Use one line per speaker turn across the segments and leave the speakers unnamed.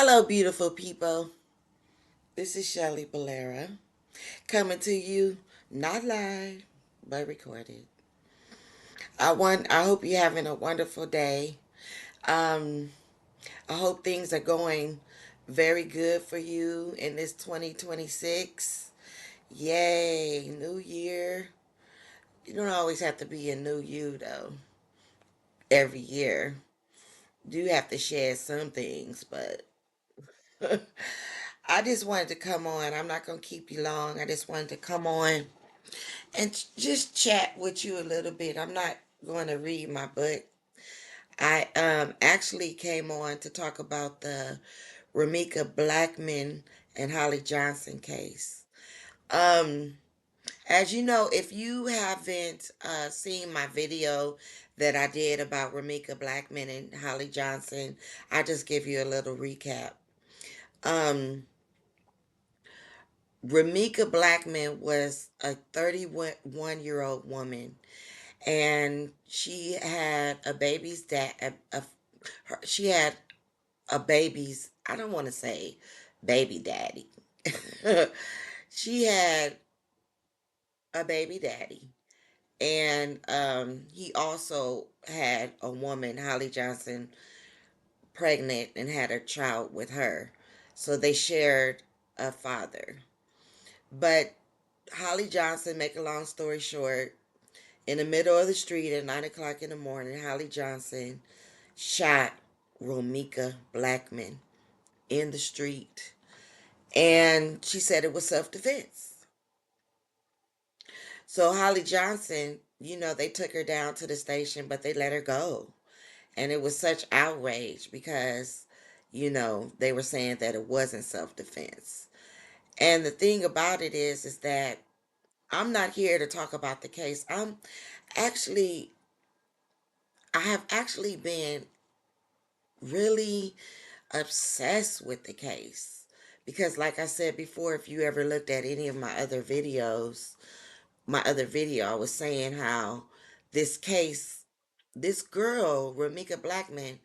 Hello, beautiful people. This is Shelly Bolera coming to you not live but recorded. I hope you're having a wonderful day. Um, I hope things are going very good for you in this 2026. Yay, new year. You don't always have to be a new you though. Every year, you have to share some things, but I just wanted to come on. I'm not going to keep you long. I just wanted to come on and just chat with you a little bit. I'm not going to read my book. I actually came on to talk about the Romeca Blackmon and Holly Johnson case. Um, as you know, if you haven't seen my video that I did about Romeca Blackmon and Holly Johnson, I'll just give you a little recap. Um, Romeca Blackmon was a 31-year-old woman, and she had a baby's dad. She had a baby's. I don't want to say baby daddy. She had a baby daddy, and he also had a woman, Holly Johnson, pregnant and had a child with her. So they shared a father. But Holly Johnson, make a long story short, in the middle of the street at 9 o'clock in the morning, Holly Johnson shot Romeca Blackmon in the street. And she said it was self defense. So Holly Johnson, they took her down to the station, but they let her go. And it was such outrage because, they were saying that it wasn't self defense. And the thing about it is that I'm not here to talk about the case. Actually, I have actually been really obsessed with the case because, like I said before, if you ever looked at any of my other videos, my other video, I was saying how this case, this girl, Romeca Blackmon,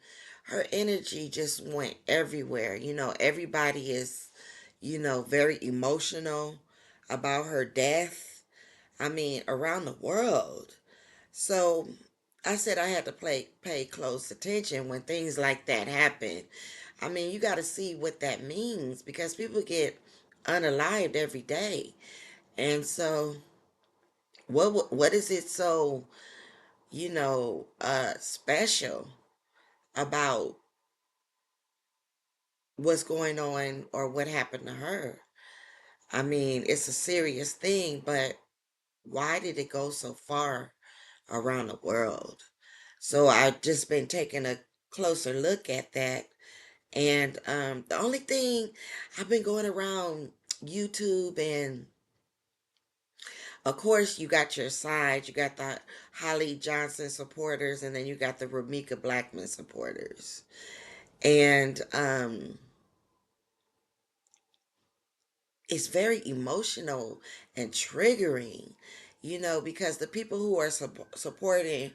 her energy just went everywhere. Everybody is, very emotional about her death. I mean, around the world. So I said I had to pay close attention when things like that happen. I mean, you got to see what that means because people get unalived every day. And so what is it so, special about what's going on or what happened to her? I mean, it's a serious thing, but why did it go so far around the world? So I've just been taking a closer look at that. And the only thing, I've been going around YouTube, and of course you got your side. You got the Holly Johnson supporters, and then you got the Romeca Blackmon supporters. And it's very emotional and triggering, because the people who are supporting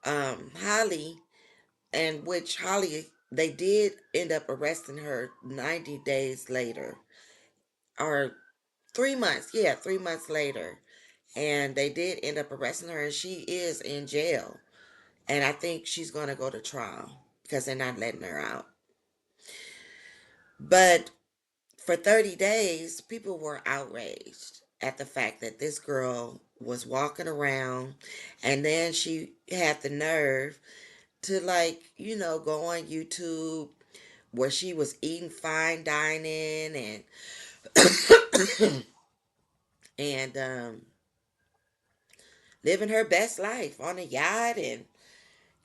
Holly, and which Holly, they did end up arresting her 90 days later, or 3 months, yeah, 3 months later. And they did end up arresting her, and she is in jail. And I think she's going to go to trial because they're not letting her out. But for 30 days, people were outraged at the fact that this girl was walking around, and then she had the nerve to, like, go on YouTube where she was eating fine dining and living her best life on a yacht, and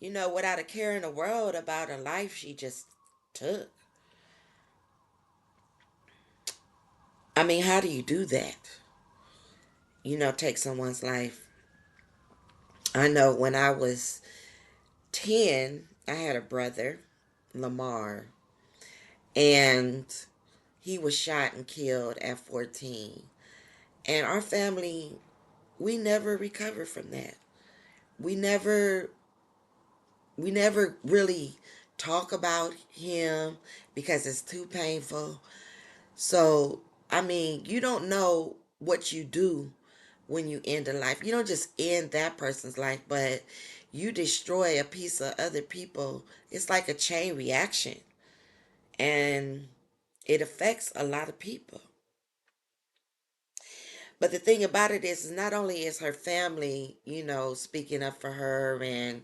without a care in the world about a life she just took. I mean, how do you do that? Take someone's life. I know when I was 10, I had a brother, Lamar, and he was shot and killed at 14. And our family, we never recovered from that. We never really talk about him because it's too painful. So, I mean, you don't know what you do when you end a life. You don't just end that person's life, but you destroy a piece of other people. It's like a chain reaction, and it affects a lot of people. But the thing about it is not only is her family, speaking up for her and,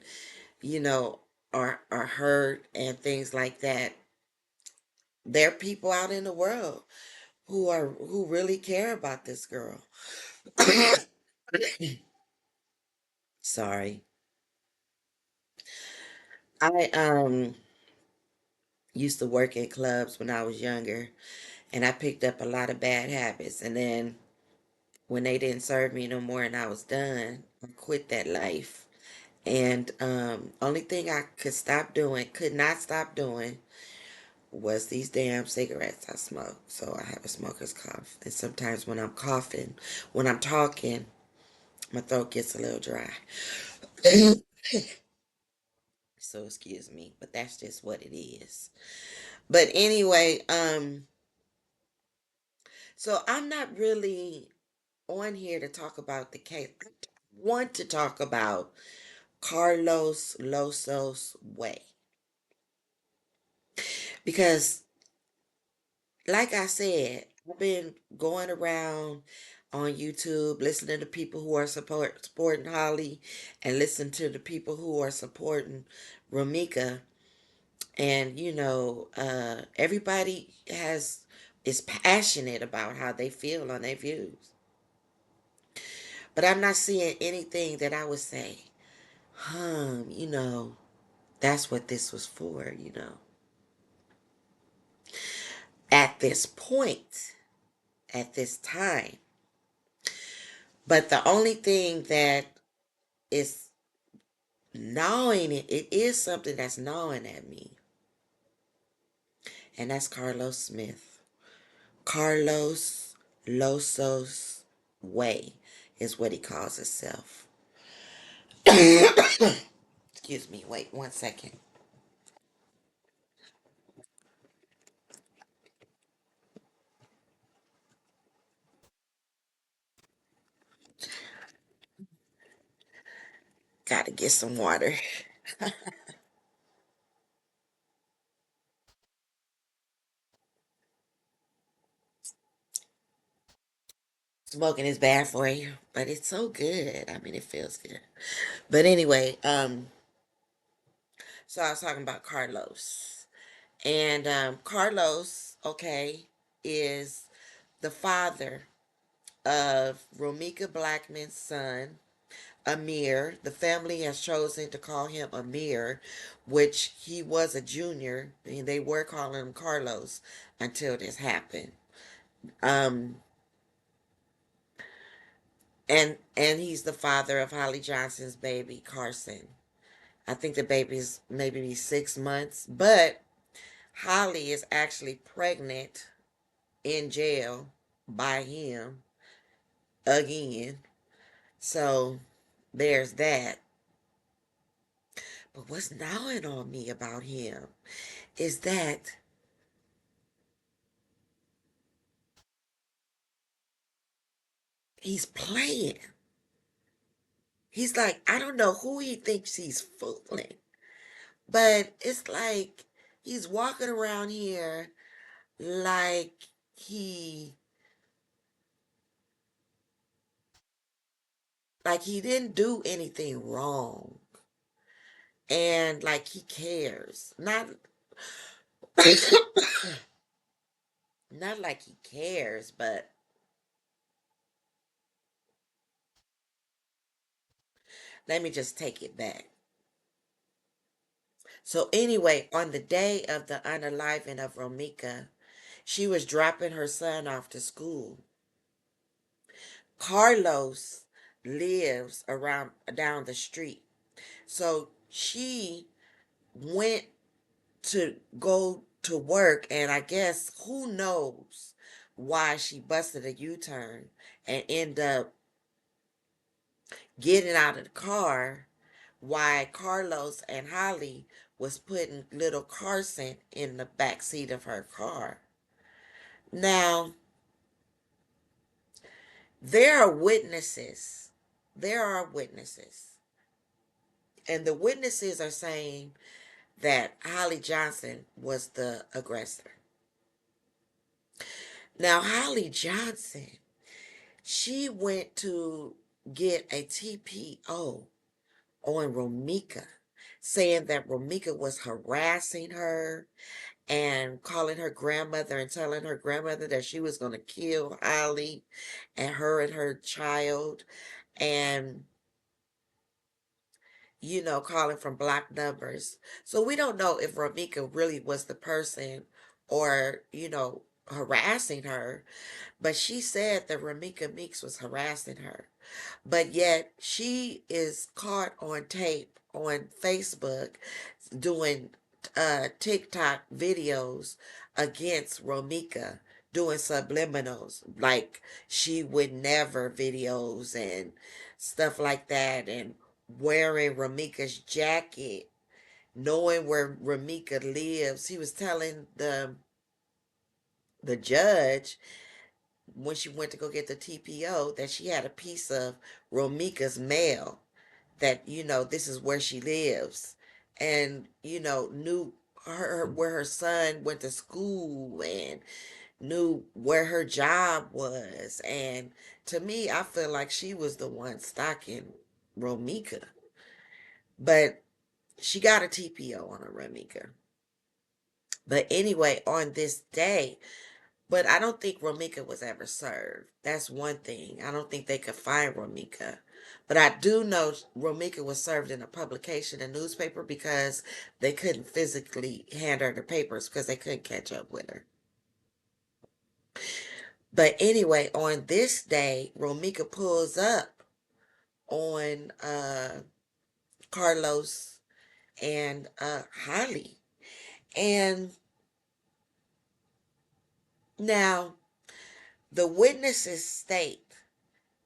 are hurt and things like that. There are people out in the world who really care about this girl. Sorry. I used to work in clubs when I was younger, and I picked up a lot of bad habits, and then when they didn't serve me no more and I was done, I quit that life. And only thing I could not stop doing, was these damn cigarettes I smoke. So I have a smoker's cough. And sometimes when I'm coughing, when I'm talking, my throat gets a little dry. So excuse me, but that's just what it is. But anyway, so I'm not really on here to talk about the case. I want to talk about Carlos Losos way. Because like I said, I've been going around on YouTube listening to people who are supporting Holly and listen to the people who are supporting Romeca. And everybody is passionate about how they feel on their views. But I'm not seeing anything that I would say, that's what this was for. At this point, at this time. But the only thing that is gnawing it is something that's gnawing at me. And that's Carlos Smith. Carlos Losos Way is what he calls himself. Excuse me, wait 1 second. Gotta get some water. Smoking is bad for you, but it's so good. I mean, it feels good. But anyway, so I was talking about Carlos. And Carlos, okay, is the father of Romeca Blackmon's son, Amir. The family has chosen to call him Amir, which he was a junior, and they were calling him Carlos until this happened. Um, and he's the father of Holly Johnson's baby, Carson. I think the baby's maybe 6 months, but Holly is actually pregnant in jail by him again. So there's that. But what's gnawing on me about him is that he's playing. He's like, I don't know who he thinks he's fooling, but it's like he's walking around here like he he didn't do anything wrong, and like he cares. Not like he cares, but let me just take it back. So anyway, on the day of the unaliving of Romeca, she was dropping her son off to school. Carlos lives around down the street. So she went to go to work, and I guess who knows why she busted a U-turn and end up getting out of the car, why Carlos and Holly was putting little Carson in the back seat of her car. Now, there are witnesses. There are witnesses. And the witnesses are saying that Holly Johnson was the aggressor. Now, Holly Johnson, she went to get a TPO on Romeca, saying that Romeca was harassing her and calling her grandmother and telling her grandmother that she was going to kill Holly and her child, and calling from block numbers. So we don't know if Romeca really was the person or, harassing her, but she said that Romeca Meeks was harassing her. But yet she is caught on tape on Facebook doing TikTok videos against Romeca, doing subliminals like she would never videos and stuff like that, and wearing Romeca's jacket, knowing where Romeca lives. He was telling the judge when she went to go get the TPO that she had a piece of Romeca's mail, that this is where she lives, and knew where her son went to school, and knew where her job was. And to me, I feel like she was the one stalking Romeca, but she got a TPO on her, Romeca. But anyway, on this day, but I don't think Romeca was ever served. That's one thing. I don't think they could find Romeca. But I do know Romeca was served in a publication, a newspaper, because they couldn't physically hand her the papers because they couldn't catch up with her. But anyway, on this day, Romeca pulls up on Carlos and Holly. And now the witnesses state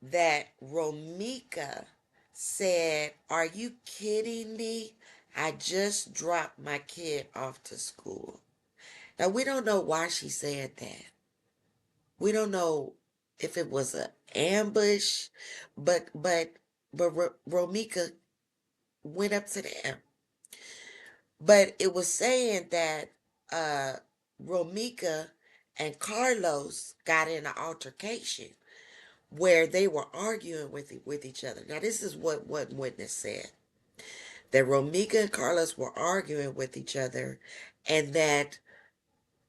that Romeca said, "Are you kidding me? I just dropped my kid off to school." Now, we don't know why she said that. We don't know if it was an ambush, but Romeca went up to them. But it was saying that uh Romeca and Carlos got in an altercation where they were arguing with each other. Now, this is what one witness said, that Romeca and Carlos were arguing with each other, and that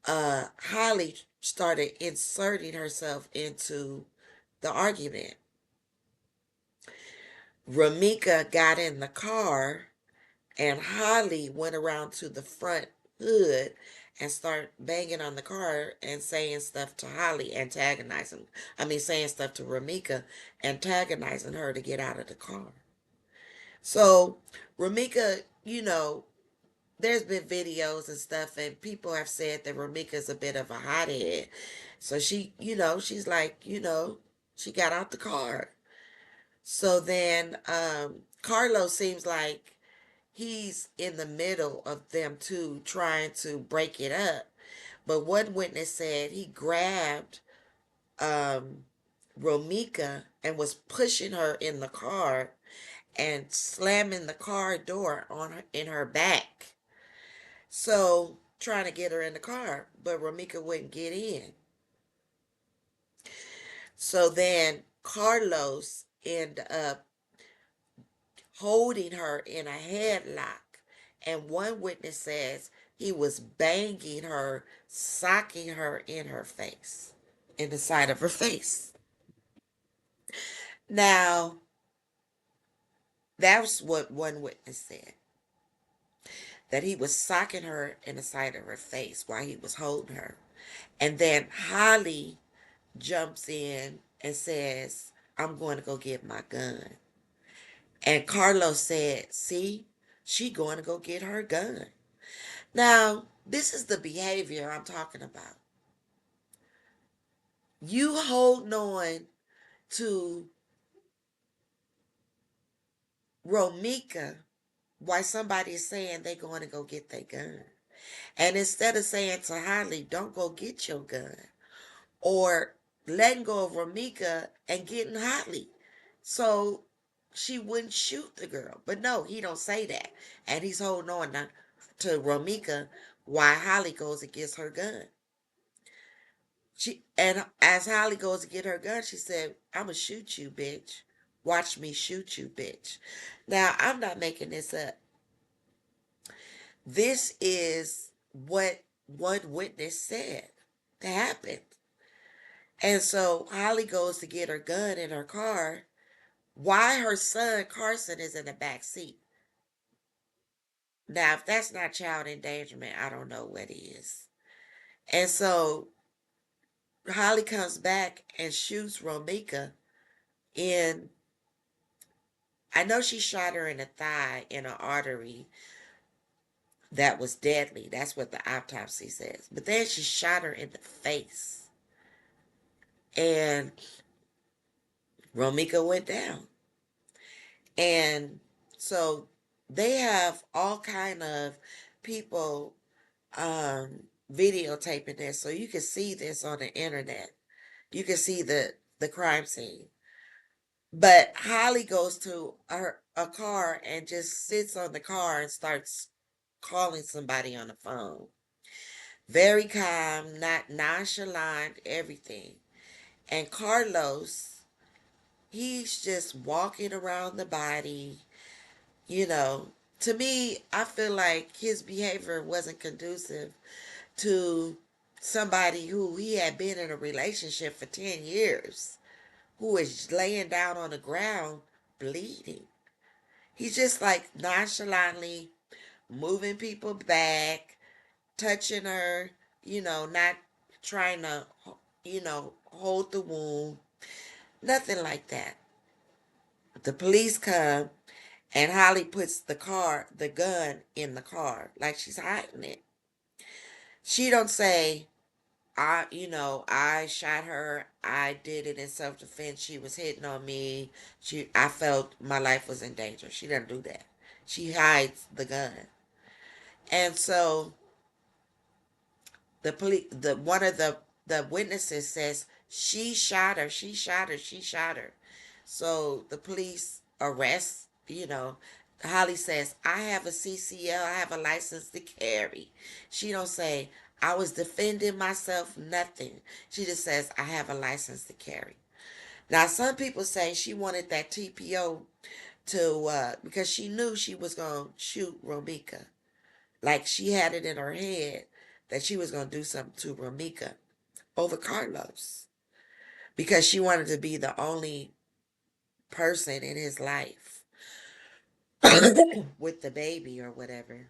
Holly started inserting herself into the argument. Romeca got in the car, and Holly went around to the front hood and started banging on the car and saying stuff to Holly, antagonizing, saying stuff to Romeca, antagonizing her to get out of the car. So, Romeca, there's been videos and stuff, and people have said that Romeca's a bit of a hothead. So she's like, she got out the car. So then Carlos seems like he's in the middle of them two trying to break it up. But one witness said he grabbed um, Romeca and was pushing her in the car and slamming the car door on her in her back. So trying to get her in the car, but Romeca wouldn't get in. So then Carlos ended up holding her in a headlock. And one witness says he was banging her, socking her in her face, in the side of her face. Now, that's what one witness said, that he was socking her in the side of her face while he was holding her. And then Holly jumps in and says, "I'm going to go get my gun." And Carlos said, "See, she going to go get her gun." Now, this is the behavior I'm talking about. You holding on to Romeca why somebody is saying they're going to go get their gun. And instead of saying to Holly, don't go get your gun, or letting go of Romeca and getting Holly, so she wouldn't shoot the girl. But no, he don't say that. And he's holding on to Romeca while Holly goes and gets her gun. And as Holly goes to get her gun, she said, "I'ma shoot you, bitch. Watch me shoot you, bitch." Now, I'm not making this up. This is what one witness said that happened. And so Holly goes to get her gun in her car. Why her son Carson is in the back seat. Now, if that's not child endangerment, I don't know what is. And so Holly comes back and shoots Romeca in. I know she shot her in the thigh in an artery that was deadly. That's what the autopsy says. But then she shot her in the face. And Romeca went down. And so they have all kind of people videotaping this. So you can see this on the internet. You can see the crime scene. But Holly goes to a car and just sits on the car and starts calling somebody on the phone. Very calm, not nonchalant, everything. And Carlos, he's just walking around the body. You know, to me, I feel like his behavior wasn't conducive to somebody who he had been in a relationship for 10 years, who is laying down on the ground bleeding. He's just like nonchalantly moving people back, touching her, not trying to, hold the wound. Nothing like that. The police come and Holly puts the gun in the car, like she's hiding it. She don't say, I shot her. I did it in self-defense. She was hitting on me. I felt my life was in danger. She doesn't do that. She hides the gun. And so one of the witnesses says she shot her, she shot her, she shot her. So the police arrest, Holly says, I have a CCL, I have a license to carry. She don't say, I was defending myself, nothing. She just says, I have a license to carry. Now, some people say she wanted that TPO because she knew she was going to shoot Romeca. Like she had it in her head that she was going to do something to Romeca over Carlos because she wanted to be the only person in his life with the baby or whatever.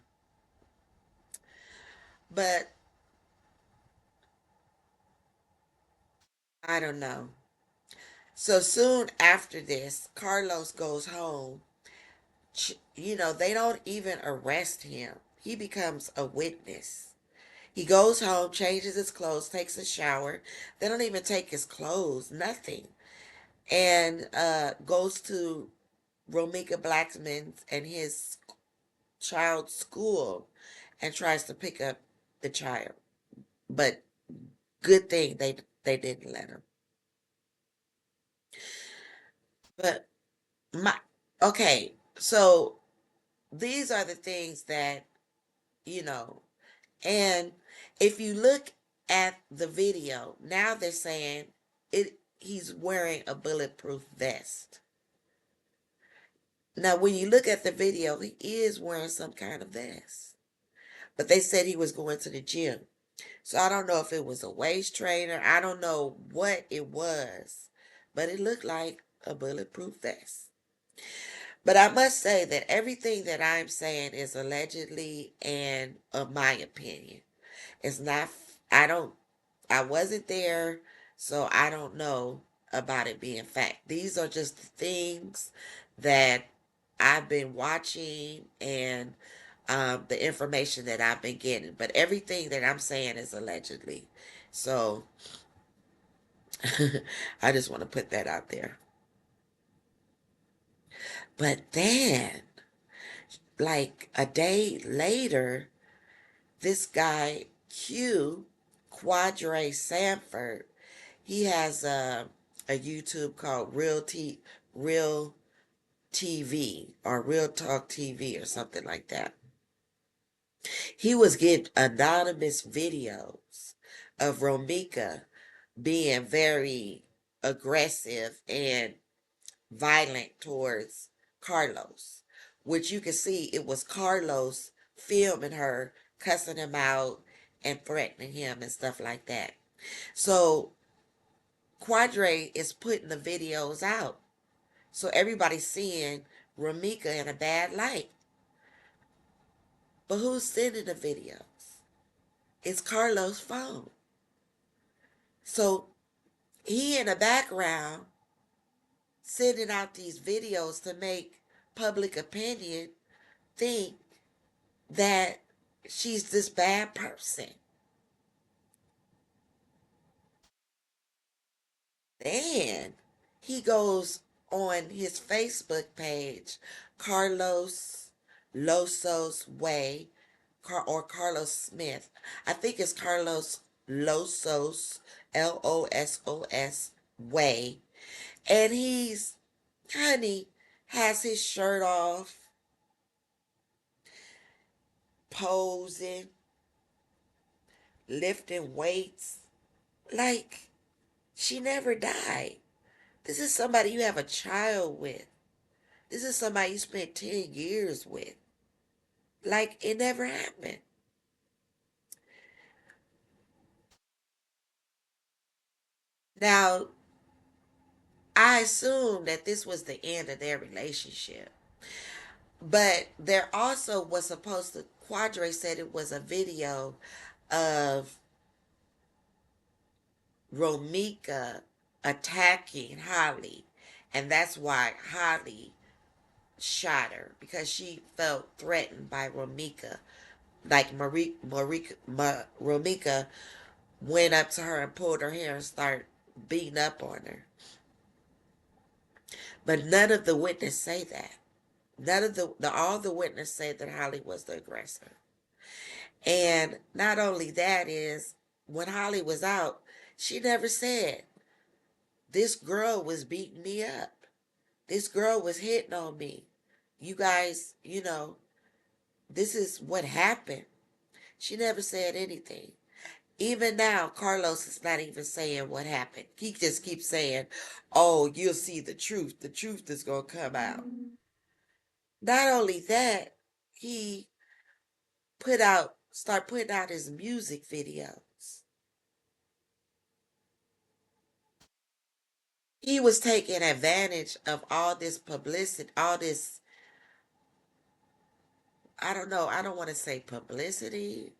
But I don't know. So soon after this, Carlos goes home. They don't even arrest him. He becomes a witness. He goes home, changes his clothes, takes a shower. They don't even take his clothes, nothing. And goes to Romeca Blackmon's and his child's school and tries to pick up the child. But good thing they didn't let him. But my okay, so these are the things that you know. And if you look at the video, now they're saying he's wearing a bulletproof vest. Now, when you look at the video, he is wearing some kind of vest. But they said he was going to the gym. So I don't know if it was a waist trainer. I don't know what it was. But it looked like a bulletproof vest. But I must say that everything that I'm saying is allegedly and of my opinion. It's not, I don't, I wasn't there, so I don't know about it being fact. These are just the things that I've been watching and the information that I've been getting. But everything that I'm saying is allegedly. So I just want to put that out there. But then like a day later, this guy, Q, Quadre Sanford, he has a YouTube called Real TV or Real Talk TV or something like that. He was getting anonymous videos of Romeca being very aggressive and violent towards Carlos, which you can see it was Carlos filming her, cussing him out, and threatening him and stuff like that. So Quadre is putting the videos out. So everybody's seeing Romeca in a bad light. But who's sending the videos? It's Carlos' phone. So he in the background sending out these videos to make public opinion think that she's this bad person. Then he goes on his Facebook page, Carlos Losos Way, or Carlos Smith. I think it's Carlos Losos, Losos Way. And honey, has his shirt off, posing, lifting weights. Like, she never died. This is somebody you have a child with. This is somebody you spent 10 years with. Like, it never happened. Now, I assume that this was the end of their relationship. But there also was supposed to, Quadre said it was a video of Romeca attacking Holly. And that's why Holly shot her because she felt threatened by Romeca. Like Romeca went up to her and pulled her hair and started beating up on her. But none of the witnesses say that. None of all the witnesses say that Holly was the aggressor. And not only that is when Holly was out, she never said this girl was beating me up. This girl was hitting on me. You guys, this is what happened. She never said anything. Even now, Carlos is not even saying what happened. He just keeps saying, oh, you'll see the truth. The truth is going to come out. Not only that, he start putting out his music videos. He was taking advantage of all this publicity, all this, I don't know, I don't want to say publicity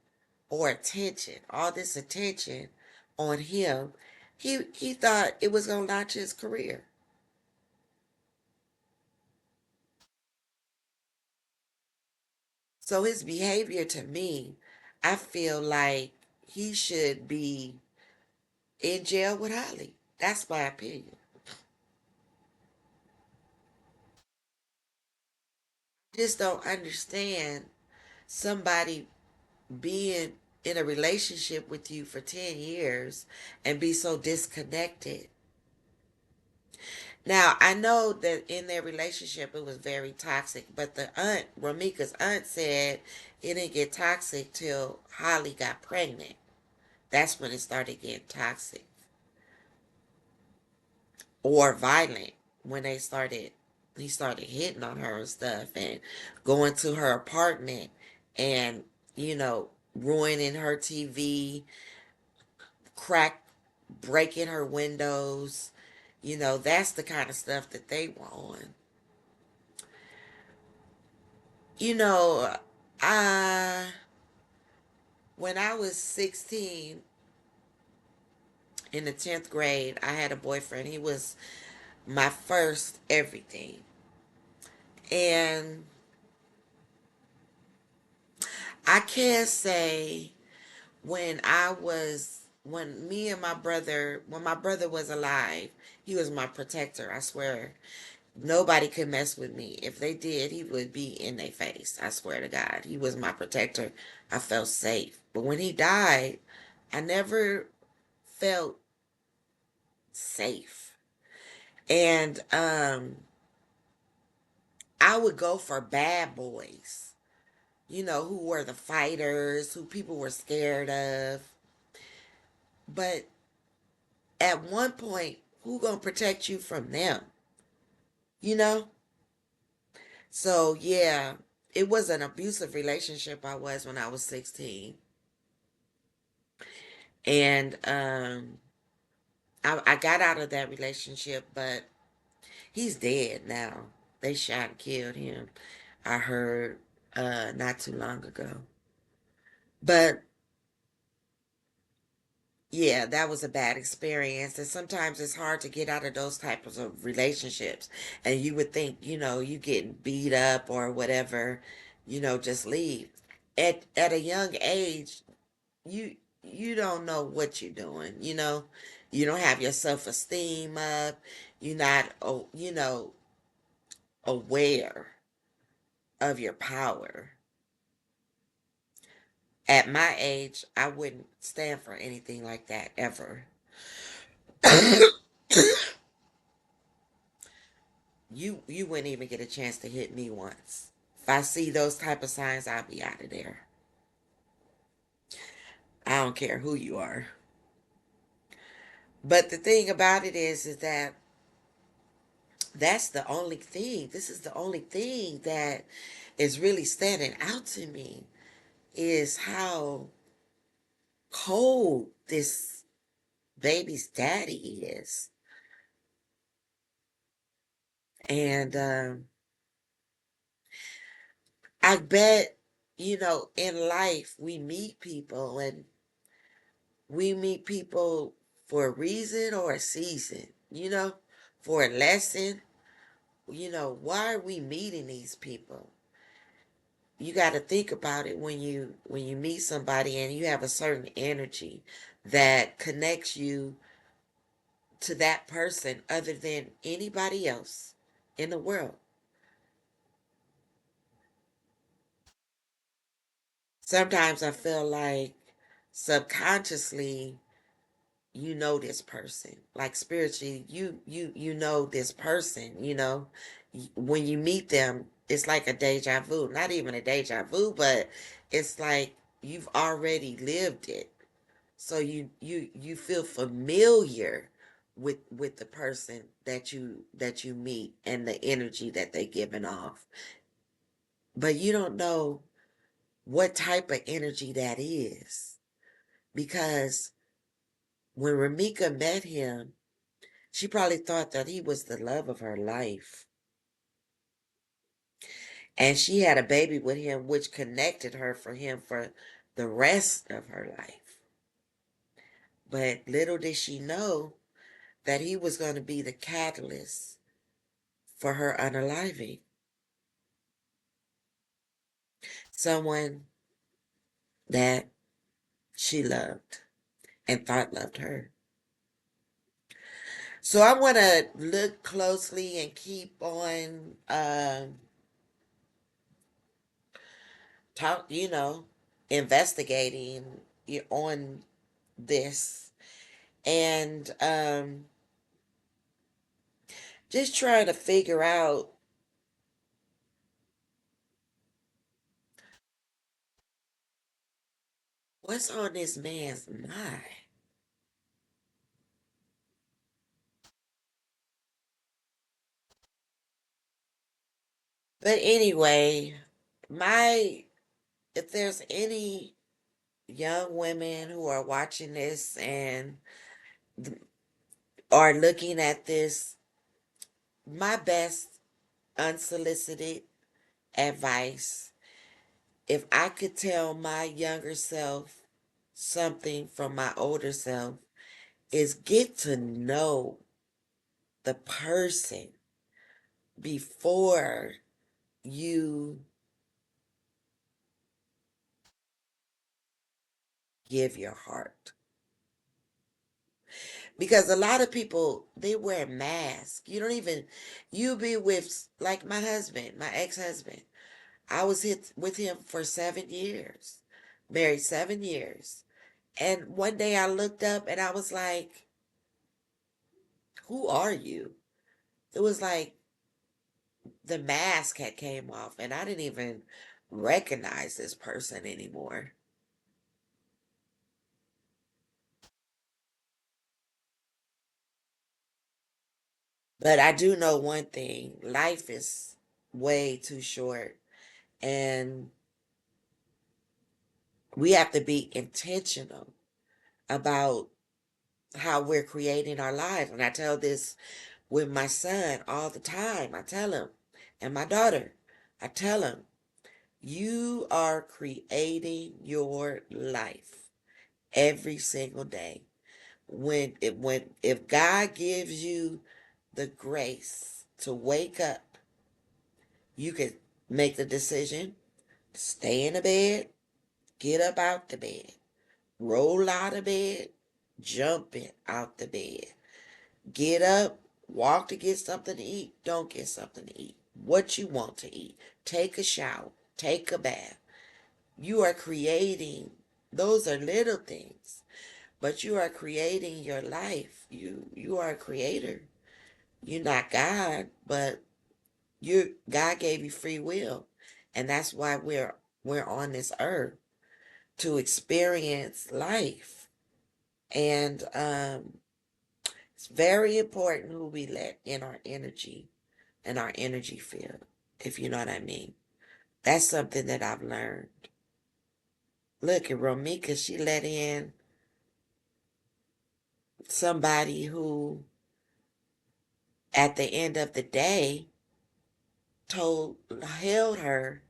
or attention, all this attention on him. He thought it was going to launch his career. So his behavior to me, I feel like he should be in jail with Holly. That's my opinion. Just don't understand somebody being in a relationship with you for 10 years and be so disconnected. Now, I know that in their relationship it was very toxic, but the aunt, Romeca's aunt, said it didn't get toxic till Holly got pregnant. That's when it started getting toxic or violent when he started hitting on her and stuff and going to her apartment and, ruining her TV, crack breaking her windows. That's the kind of stuff that they were on. You know, I when I was 16 in the 10th grade, I had a boyfriend. He was my first everything. And I can say when my brother was alive, he was my protector, I swear. Nobody could mess with me. If they did, he would be in their face. I swear to God. He was my protector. I felt safe. But when he died, I never felt safe. And I would go for bad boys, who were the fighters, who people were scared of. But at one point, who gonna protect you from them? You know? So yeah, it was an abusive relationship I was when I was 16. And I got out of that relationship, but he's dead now. They shot and killed him. I heard not too long ago. But yeah, that was a bad experience. And sometimes it's hard to get out of those types of relationships. And you would think, you getting beat up or whatever, just leave. At a young age, you you don't know what you're doing. You don't have your self-esteem up. You're not, aware of your power. At my age, I wouldn't stand for anything like that ever. You wouldn't even get a chance to hit me once. If I see those type of signs, I'll be out of there. I don't care who you are. But the thing about it is that that's the only thing. This is the only thing that is really standing out to me is how cold this baby's daddy is. And I bet, in life we meet people and we meet people for a reason or a season, for a lesson. Why are we meeting these people? You got to think about it when you meet somebody and you have a certain energy that connects you to that person other than anybody else in the world. Sometimes I feel like subconsciously you know this person, like spiritually you know this person. When you meet them, it's like a deja vu, not even a deja vu, but it's like you've already lived it, so you feel familiar with the person that you meet and the energy that they giving off, but you don't know what type of energy that is, because when Romeca met him, she probably thought that he was the love of her life. And she had a baby with him, which connected her for him for the rest of her life. But little did she know that he was going to be the catalyst for her unaliving. Someone that she loved and thought loved her. So I want to look closely and keep on talk, investigating on this, and just trying to figure out what's on this man's mind. But anyway, my if there's any young women who are watching this and are looking at this, my best unsolicited advice, if I could tell my younger self something from my older self, is get to know the person before you give your heart. Because a lot of people, they wear masks. You don't even, you be with, like my husband, my ex-husband. I was with him for 7 years, married 7 years. And one day I looked up and I was like, who are you? It was like the mask had came off and I didn't even recognize this person anymore. But I do know one thing, life is way too short and we have to be intentional about how we're creating our lives. And I tell this with my son all the time. I tell him, and my daughter, I tell him, you are creating your life every single day. When if God gives you the grace to wake up, you can make the decision, stay in the bed, get up out the bed, roll out of bed, jump it out the bed. Get up, walk to get something to eat, don't get something to eat. What you want to eat. Take a shower, take a bath. You are creating, those are little things, but you are creating your life. You are a creator. You're not God, but God gave you free will. And that's why we're on this earth to experience life. And it's very important who we let in our energy and our energy field, if you know what I mean. That's something that I've learned. Look at Romeca, she let in somebody who, at the end of the day, held her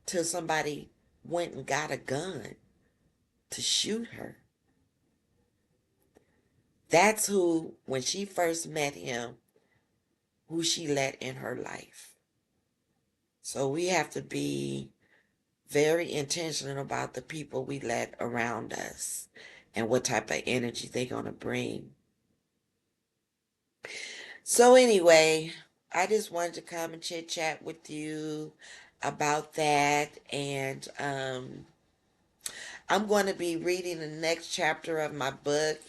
till somebody went and got a gun to shoot her. That's who, when she first met him, who she let in her life. So we have to be very intentional about the people we let around us and what type of energy they're going to bring. So, anyway, I just wanted to come and chit chat with you about that. And I'm going to be reading the next chapter of my book.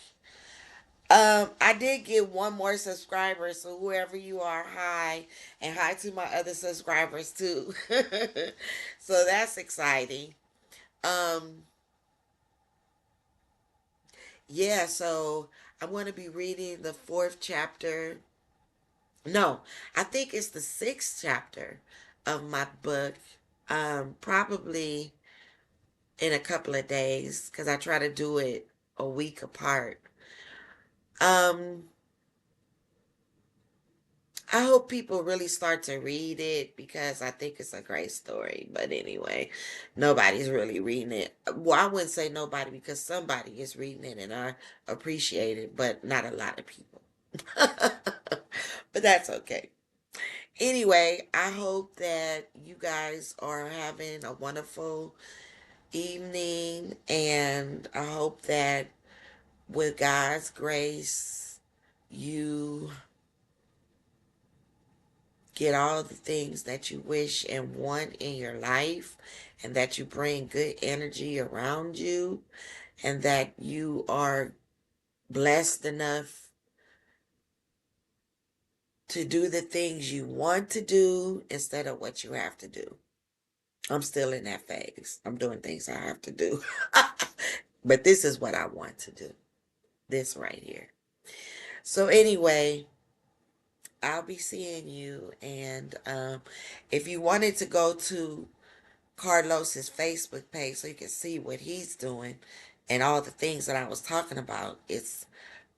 I did get one more subscriber, so whoever you are, hi, and hi to my other subscribers too. So that's exciting. Um, yeah, so I'm going to be reading the fourth chapter. No, I think it's the sixth chapter of my book. Probably in a couple of days because I try to do it a week apart. Um, I hope people really start to read it because I think it's a great story. But anyway, nobody's really reading it. Well, I wouldn't say nobody because somebody is reading it and I appreciate it, but not a lot of people. But that's okay. Anyway, I hope that you guys are having a wonderful evening, and I hope that with God's grace, you get all the things that you wish and want in your life, and that you bring good energy around you, and that you are blessed enough to do the things you want to do instead of what you have to do. I'm still in that phase. I'm doing things I have to do. But this is what I want to do. This right here. So anyway, I'll be seeing you. And if you wanted to go to Carlos's Facebook page so you can see what he's doing and all the things that I was talking about, it's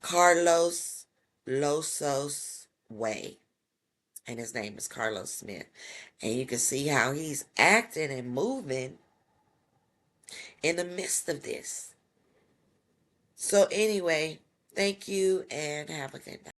Carlos Losos Way. And his name is Carlos Smith. And you can see how he's acting and moving in the midst of this. So anyway, thank you and have a good night.